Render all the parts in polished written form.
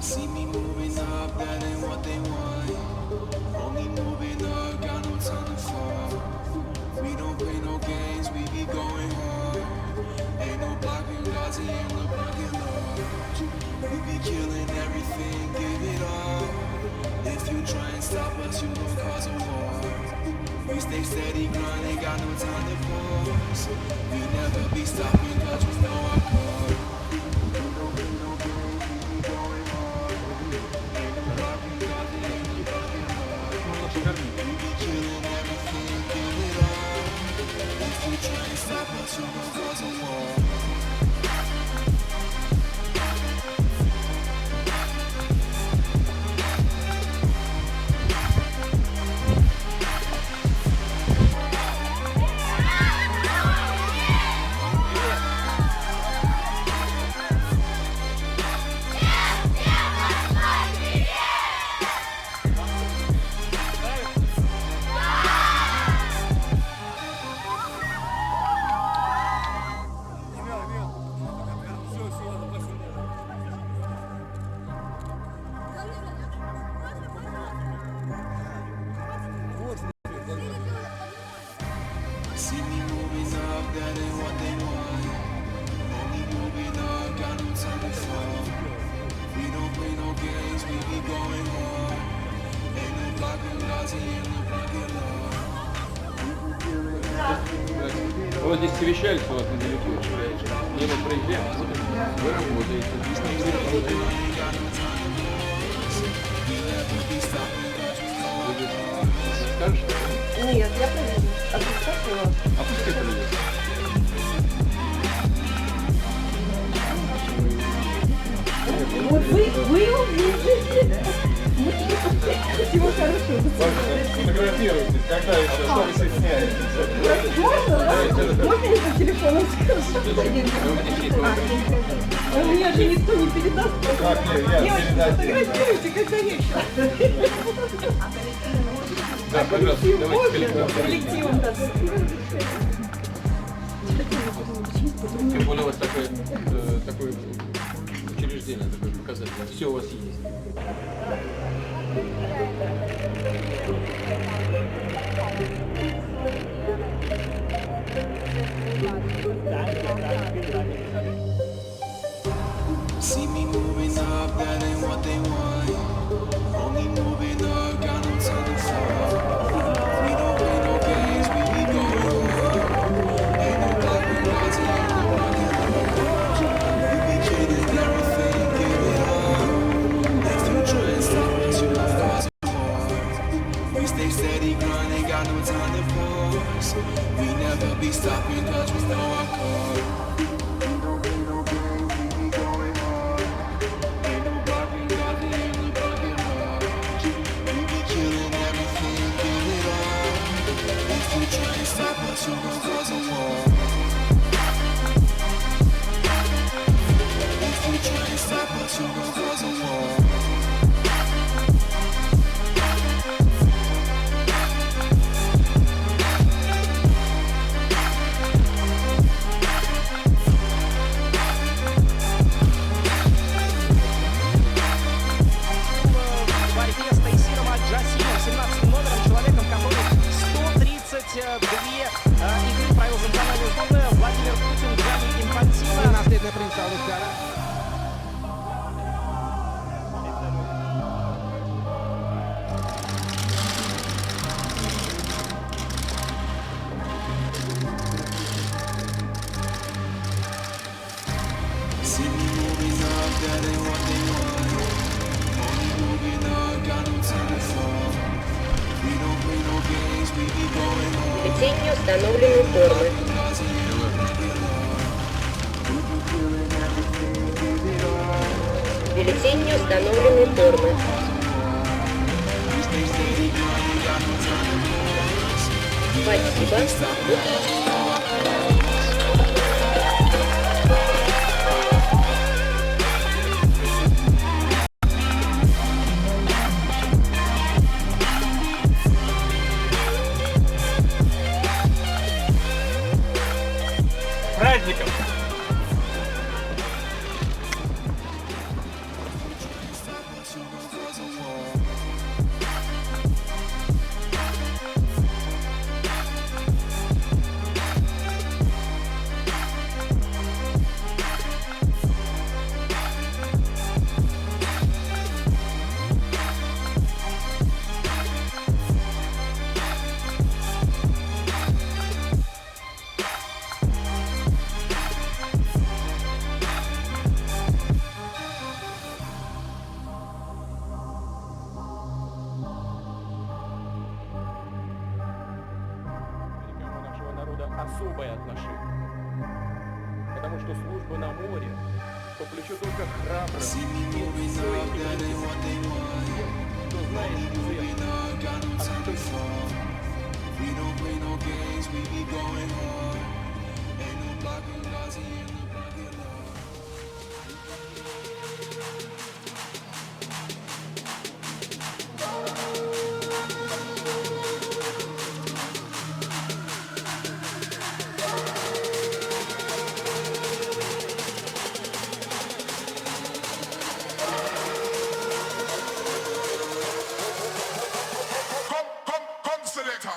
See me moving up, that ain't what they want. Only moving up, got no time to fall. We don't play no games, we be going hard. Ain't no blocking Gazi, ain't no blocking laws. We be killing everything, give it all. If you try and stop us, you gon' cause a war. We stay steady, grind, ain't got no time to pause. We never be stopping, cause we know our core. We don't play no games, we be going hard. Ain't no blocking Gazi, ain't no blocking laws. We be killing everything, give it all. If you try and stop us, you gon' cause a war. See me moving up, that ain't what they want. Only moving up, got no time to fall. We don't play no games, we be going hard. Ain't no blocking Gazi, ain't no blocking law. Вот здесь совещались, у вас недалеко. Не на проезде, вы работаете. Скажешь? Нет, я проверю. А ты спрашивала? А пусть это будет. Вот вы увидите. Всего хорошего. Фотографируйтесь, когда еще, что вы стесняетесь? Можно, да? Можно я по телефону? телефоном скажу. А меня же никто не передаст. Девочки, фотографируйте, когда вечер. Да, пожалуйста, давайте коллективом. Коллективом, да. Тем более у вас такое учреждение, такое показательное. Все у вас есть. See me moving up, that ain't what they want. Only moving up, got no time to fall. We don't play no games, we be going hard. Ain't no blocking guys, ain't no blocking. We be killing everything, give it up. If you try and stop us, you gon' cause a war. We stay steady, grinding, got no time to pause. We never be stopping, cause we know our call. Stop us, you gon' cause a war. If you try and stop us, you gon' cause a war. В борьбе с Тейсиром Аль-Джасимом, 17 номером, человеком, который 132 игры провел за национальную сборную. Владимир Путин, Джанни Инфантино. Наследная принца Лукара. See me moving up, that ain't what they want. Only moving up, got no time to fall. We don't play no games, we be going hard. Бюллетенью установлены формы. Бюллетенью установлены формы. Спасибо. Праздником! Нашего народа особое отношение. Потому что служба на море по плечу только храбрым, See me moving up, that ain't what they want. кто знает Moving цену. up, got no time to fall. We don't play no games, we be going hard. Ain't no blocking guys, ain't no blocking love. Come, selector.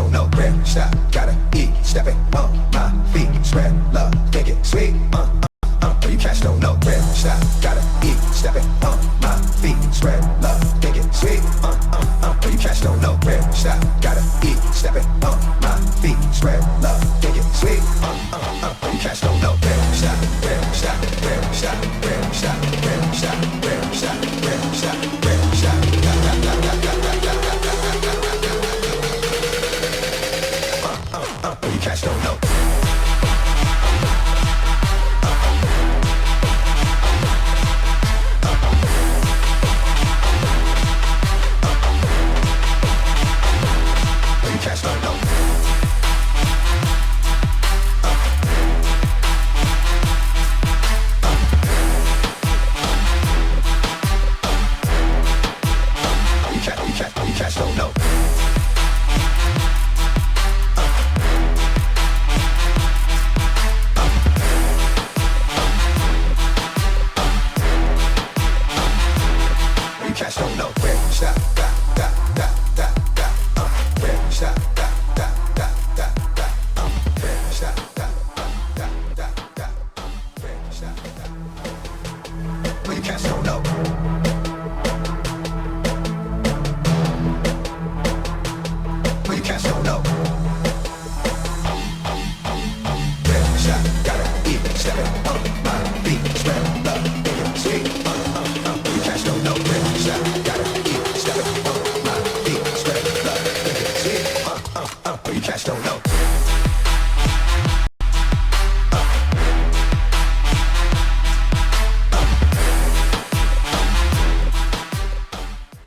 don't know where to stop. Gotta eat, stepping on my feet. Spread love, make it sweet. But you cats don't know where to stop. Gotta eat, stepping on my feet. Spread love, make it sweet. But you cats don't know where to stop. Gotta eat, stepping